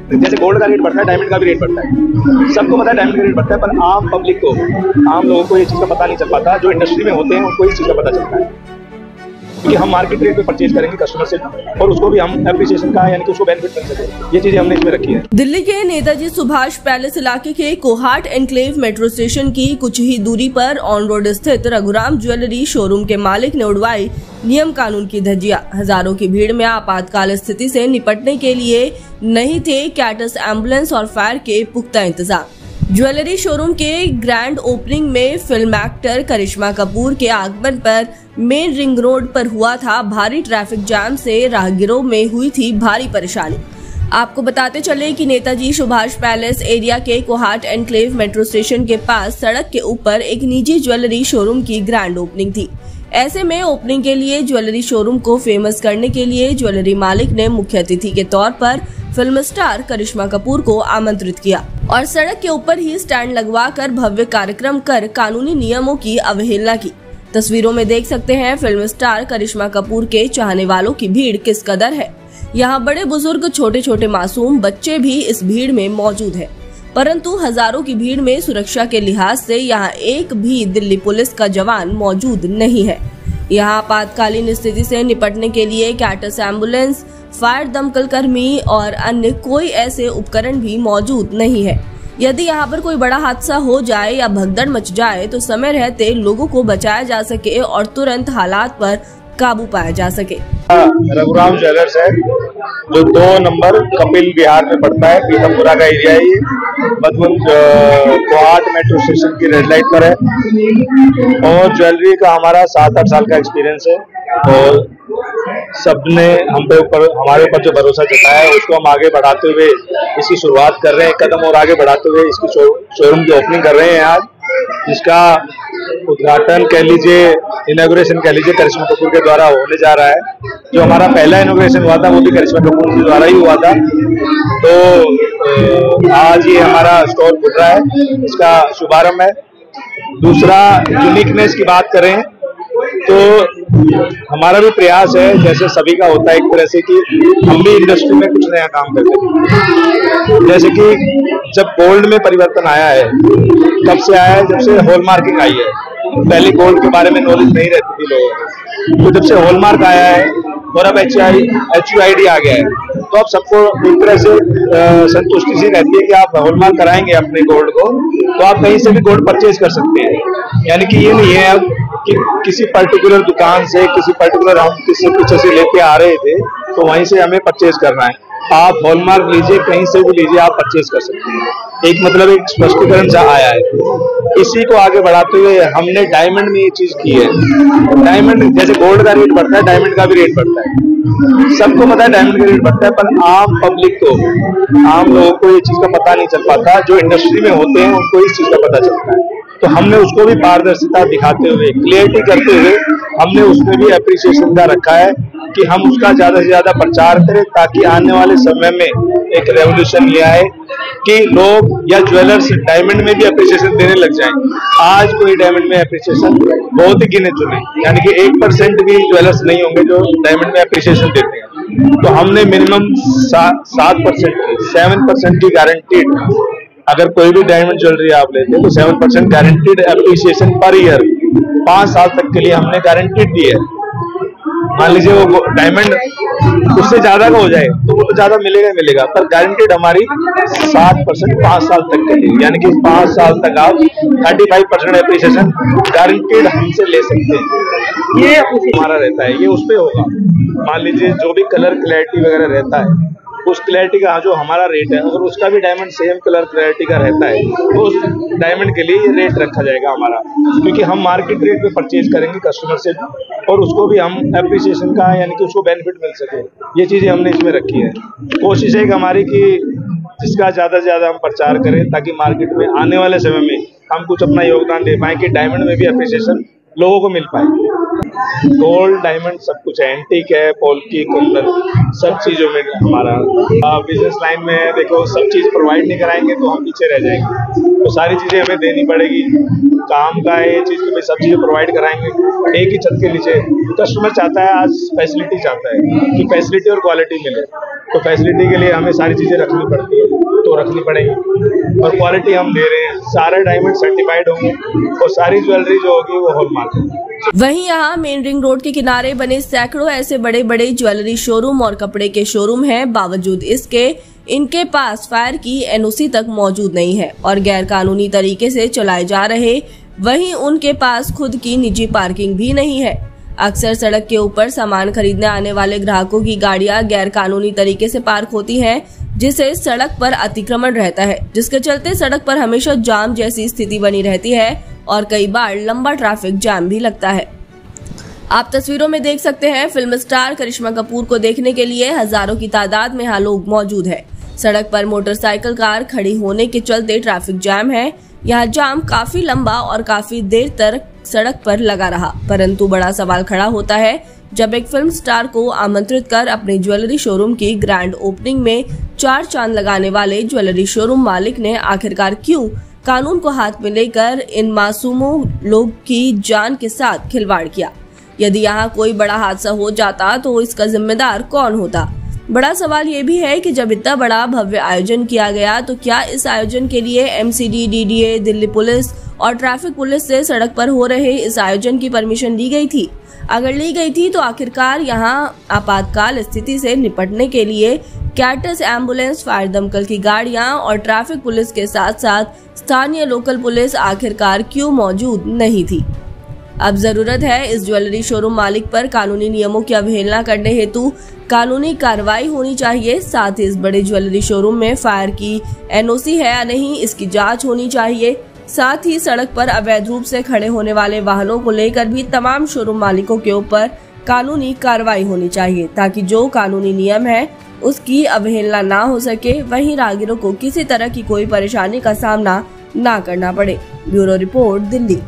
जैसे गोल्ड का रेट बढ़ता है, डायमंड का भी रेट बढ़ता है। सबको पता है डायमंड का रेट बढ़ता है, पर आम पब्लिक को, आम लोगों को ये चीज़ का पता नहीं चल पाता। जो इंडस्ट्री में होते हैं उनको इस चीज़ का पता चलता है, क्योंकि हम मार्केट रेट पे परचेज करेंगे कस्टमर से, और उसको भी हम एप्रिसिएशन का यानी कि उसको बेनिफिट मिल सके, ये चीजें हमने इसमें रखी है। दिल्ली के नेताजी सुभाष पैलेस इलाके के कोहाट एनक्लेव मेट्रो स्टेशन की कुछ ही दूरी पर ऑन रोड स्थित रघुराम ज्वेलरी शोरूम के मालिक ने उड़वाई नियम कानून की धज्जियां। हजारों की भीड़ में आपातकाल स्थिति से निपटने के लिए नहीं थे कैटस एम्बुलेंस और फायर के पुख्ता इंतजाम। ज्वेलरी शोरूम के ग्रैंड ओपनिंग में फिल्म एक्टर करिश्मा कपूर के आगमन पर मेन रिंग रोड पर हुआ था भारी ट्रैफिक जाम से राहगीरों में हुई थी भारी परेशानी। आपको बताते चले कि नेताजी सुभाष पैलेस एरिया के कोहाट एनक्लेव मेट्रो स्टेशन के पास सड़क के ऊपर एक निजी ज्वेलरी शोरूम की ग्रैंड ओपनिंग थी। ऐसे में ओपनिंग के लिए ज्वेलरी शोरूम को फेमस करने के लिए ज्वेलरी मालिक ने मुख्य अतिथि के तौर पर फिल्म स्टार करिश्मा कपूर को आमंत्रित किया और सड़क के ऊपर ही स्टैंड लगवाकर भव्य कार्यक्रम कर कानूनी नियमों की अवहेलना की। तस्वीरों में देख सकते हैं फिल्म स्टार करिश्मा कपूर के चाहने वालों की भीड़ किस कदर है। यहाँ बड़े बुजुर्ग, छोटे छोटे मासूम बच्चे भी इस भीड़ में मौजूद है, परंतु हजारों की भीड़ में सुरक्षा के लिहाज से यहाँ एक भी दिल्ली पुलिस का जवान मौजूद नहीं है। यहाँ आपातकालीन स्थिति से निपटने के लिए कैटस एम्बुलेंस, फायर दमकल कर्मी और अन्य कोई ऐसे उपकरण भी मौजूद नहीं है। यदि यहाँ पर कोई बड़ा हादसा हो जाए या भगदड़ मच जाए तो समय रहते लोगों को बचाया जा सके और तुरंत हालात पर काबू पाया जा सके। रघुराम ज्वेलर्स है जो 2 नंबर कपिल बिहार में पड़ता है, पीतमपुरा का एरिया है ये, मधुबन कोहाट मेट्रो स्टेशन की रेड लाइट पर है। और ज्वेलरी का हमारा 7-8 साल का एक्सपीरियंस है और सबने हमारे ऊपर जो भरोसा जताया है उसको हम आगे बढ़ाते हुए इसकी शुरुआत कर रहे हैं, एक कदम और आगे बढ़ाते हुए इसकी शोरूम की ओपनिंग कर रहे हैं आज, जिसका उद्घाटन कह लीजिए, इनॉग्रेशन कह लीजिए, करिश्मा कपूर के द्वारा होने जा रहा है। जो हमारा पहला इनॉग्रेशन हुआ था वो भी करिश्मा कपूर के द्वारा ही हुआ था। तो आज ये हमारा स्टोर खुल रहा है, इसका शुभारंभ है। दूसरा, यूनिकनेस की बात करें तो हमारा भी प्रयास है, जैसे सभी का होता है एक तरह से, कि हम भी इंडस्ट्री में कुछ नया काम करते हैं। जैसे कि जब गोल्ड में परिवर्तन आया है, कब से आया है? जब से हॉलमार्किंग आई है। पहले गोल्ड के बारे में नॉलेज नहीं रहती थी लोगों को, तो जब से हॉलमार्क आया है और अब HUID आ गया है, तो अब सबको एक तरह से संतुष्टि सी रहती है कि आप हॉलमार्क कराएंगे अपने गोल्ड को तो आप कहीं से भी गोल्ड परचेज कर सकते हैं। यानी कि ये नहीं है अब कि किसी पर्टिकुलर दुकान से, किसी पर्टिकुलर हम किसी पीछे से लेके आ रहे थे तो वहीं से हमें परचेज करना है। आप हॉलमार्क लीजिए, कहीं से भी लीजिए, आप परचेज कर सकते हैं। एक मतलब एक स्पष्टीकरण सा आया है। इसी को आगे बढ़ाते हुए हमने डायमंड में ये चीज की है। डायमंड जैसे गोल्ड का रेट बढ़ता है, डायमंड का भी रेट बढ़ता है। सबको पता है डायमंड का रेट बढ़ता है, पर आम पब्लिक को, आम लोगों को ये चीज का पता नहीं चल पाता। जो इंडस्ट्री में होते हैं उनको इस चीज का पता चलता है। तो हमने उसको भी पारदर्शिता दिखाते हुए, क्लियरिटी करते हुए, हमने उसमें भी एप्रिसिएशन का रखा है कि हम उसका ज्यादा से ज्यादा प्रचार करें, ताकि आने वाले समय में एक रेवोल्यूशन ले आए कि लोग या ज्वेलर्स डायमंड में भी एप्रिसिएशन देने लग जाएं। आज कोई डायमंड में एप्रिसिएशन बहुत ही गिने चुने, यानी कि 1% भी ज्वेलर्स नहीं होंगे जो डायमंड में एप्रिसिएशन देते हैं। तो हमने मिनिमम 7% की गारंटीड, अगर कोई भी डायमंड ज्वेलरी आप लेते हैं तो 7% गारंटीड एप्रिसिएशन पर ईयर 5 साल तक के लिए हमने गारंटीड दी है। मान लीजिए वो डायमंड उससे ज्यादा का हो जाए तो वो तो ज्यादा मिलेगा ही मिलेगा, पर गारंटीड हमारी 7% 5 साल तक के लिए, यानी कि 5 साल तक आप 35% एप्रिसिएशन गारंटीड हमसे ले सकते हैं। ये हमारा रहता है, ये उस पे होगा। मान लीजिए जो भी कलर क्लैरिटी वगैरह रहता है, उस क्लैरिटी का जो हमारा रेट है, अगर उसका भी डायमंड सेम कलर क्लैरिटी का रहता है तो उस डायमंड के लिए ये रेट रखा जाएगा हमारा, क्योंकि हम मार्केट रेट पे परचेज करेंगे कस्टमर से, और उसको भी हम एप्रिसिएशन का यानी कि उसको बेनिफिट मिल सके, ये चीजें हमने इसमें रखी है। कोशिश है हमारी कि जिसका ज्यादा से ज्यादा हम प्रचार करें, ताकि मार्केट में आने वाले समय में हम कुछ अपना योगदान दे पाए कि डायमंड में भी एप्रिसिएशन लोगों को मिल पाए। गोल्ड, डायमंड सब कुछ है, एंटीक है, पोल्की, कुंदन, सब चीजों में हमारा बिजनेस लाइन में देखो, सब चीज प्रोवाइड नहीं कराएंगे तो हम पीछे रह जाएंगे। तो सारी चीजें हमें देनी पड़ेगी। काम का है ये चीज कि भाई सब चीजें प्रोवाइड कराएंगे एक ही छत के नीचे। कस्टमर चाहता है, आज फैसिलिटी चाहता है कि फैसिलिटी और क्वालिटी मिले। तो फैसिलिटी के लिए हमें सारी चीज़ें रखनी पड़ती है, तो रखनी पड़ेगी। और क्वालिटी हम दे रहे हैं, सारे डायमंड सर्टिफाइड होंगे और सारी ज्वेलरी जो होगी वो हॉलमार्क। वहीं यहाँ मेन रिंग रोड के किनारे बने सैकड़ों ऐसे बड़े बड़े ज्वेलरी शोरूम और कपड़े के शोरूम हैं। बावजूद इसके इनके पास फायर की एनओसी तक मौजूद नहीं है और गैर कानूनी तरीके से चलाए जा रहे। वहीं उनके पास खुद की निजी पार्किंग भी नहीं है। अक्सर सड़क के ऊपर सामान खरीदने आने वाले ग्राहकों की गाड़ियां गैर कानूनी तरीके से पार्क होती हैं, जिससे सड़क पर अतिक्रमण रहता है, जिसके चलते सड़क पर हमेशा जाम जैसी स्थिति बनी रहती है और कई बार लंबा ट्रैफिक जाम भी लगता है। आप तस्वीरों में देख सकते हैं, फिल्म स्टार करिश्मा कपूर को देखने के लिए हजारों की तादाद में यहाँ लोग मौजूद है। सड़क पर मोटरसाइकिल कार खड़ी होने के चलते ट्रैफिक जाम है। यहाँ जाम काफी लंबा और काफी देर तक सड़क पर लगा रहा। परंतु बड़ा सवाल खड़ा होता है जब एक फिल्म स्टार को आमंत्रित कर अपने ज्वेलरी शोरूम की ग्रैंड ओपनिंग में 4 चांद लगाने वाले ज्वेलरी शोरूम मालिक ने आखिरकार क्यों कानून को हाथ में लेकर इन मासूमों लोग की जान के साथ खिलवाड़ किया। यदि यहाँ कोई बड़ा हादसा हो जाता तो इसका जिम्मेदार कौन होता। बड़ा सवाल ये भी है कि जब इतना बड़ा भव्य आयोजन किया गया तो क्या इस आयोजन के लिए एमसीडी, डीडीए, दिल्ली पुलिस और ट्रैफिक पुलिस से सड़क पर हो रहे इस आयोजन की परमिशन ली गई थी? अगर ली गई थी तो आखिरकार यहाँ आपातकाल स्थिति से निपटने के लिए कैटस एम्बुलेंस, फायर दमकल की गाड़ियां और ट्रैफिक पुलिस के साथ साथ स्थानीय लोकल पुलिस आखिरकार क्यों मौजूद नहीं थी? अब जरूरत है इस ज्वेलरी शोरूम मालिक पर कानूनी नियमों की अवहेलना करने हेतु कानूनी कार्रवाई होनी चाहिए। साथ ही इस बड़े ज्वेलरी शोरूम में फायर की एनओसी है या नहीं, इसकी जांच होनी चाहिए। साथ ही सड़क पर अवैध रूप से खड़े होने वाले वाहनों को लेकर भी तमाम शोरूम मालिकों के ऊपर कानूनी कार्रवाई होनी चाहिए, ताकि जो कानूनी नियम है उसकी अवहेलना ना हो सके, वहीं राहगीरों को किसी तरह की कोई परेशानी का सामना ना करना पड़े। Bureau report, Delhi.